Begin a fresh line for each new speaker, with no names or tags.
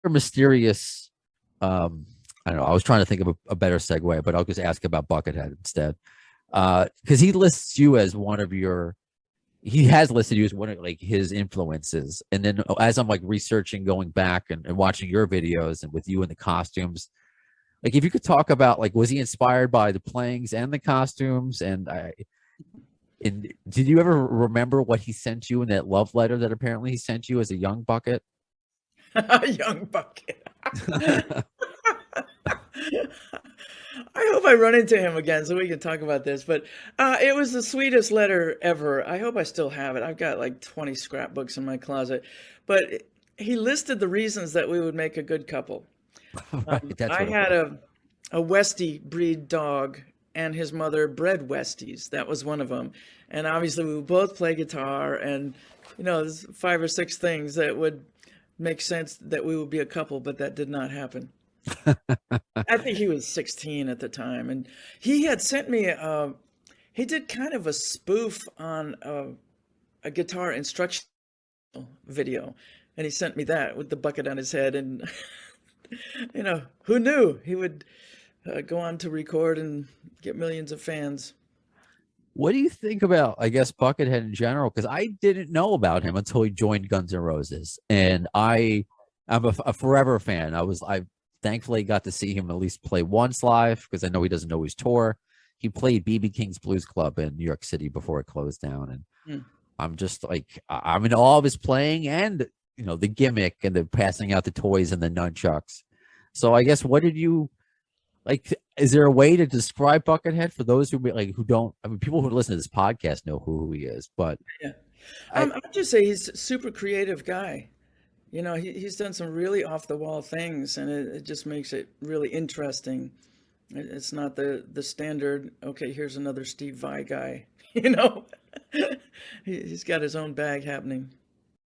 mysterious. I don't know. I was trying to think of a better segue, but I'll just ask about Buckethead instead. Because he lists you as one of your, he has listed you as one of like his influences. And then as I'm like researching, going back and watching your videos and with you in the costumes, like if you could talk about like, was he inspired by the playings and the costumes? And did you ever remember what he sent you in that love letter that apparently he sent you as a young Bucket?
Young Bucket. I hope I run into him again so we can talk about this. But it was the sweetest letter ever. I hope I still have it. I've got like 20 scrapbooks in my closet. But he listed the reasons that we would make a good couple.
Right, that's
I
what it
had
was.
a Westie breed dog, and his mother bred Westies. That was one of them. And obviously, we would both play guitar, and there's 5 or 6 things that would make sense that we would be a couple, but that did not happen. I think he was 16 at the time, and he had sent me. He did kind of a spoof on a guitar instruction video, and he sent me that with the bucket on his head, and who knew he would go on to record and get millions of fans.
What do you think about, I guess, Buckethead in general? Because I didn't know about him until he joined Guns N' Roses, and I'm a forever fan. I thankfully got to see him at least play once live because I know he doesn't always tour. He played BB King's Blues Club in New York City before it closed down, and
Hmm.
I'm just like I'm in awe of his playing and the gimmick and the passing out the toys and the nunchucks. So I guess what did you like? Is there a way to describe Buckethead for those who don't? I mean, people who listen to this podcast know who he is, but
Yeah.
I
I'd just say he's a super creative guy. He's done some really off the wall things, and it just makes it really interesting. It's not the standard, okay, here's another Steve Vai guy, you know. He's got his own bag happening.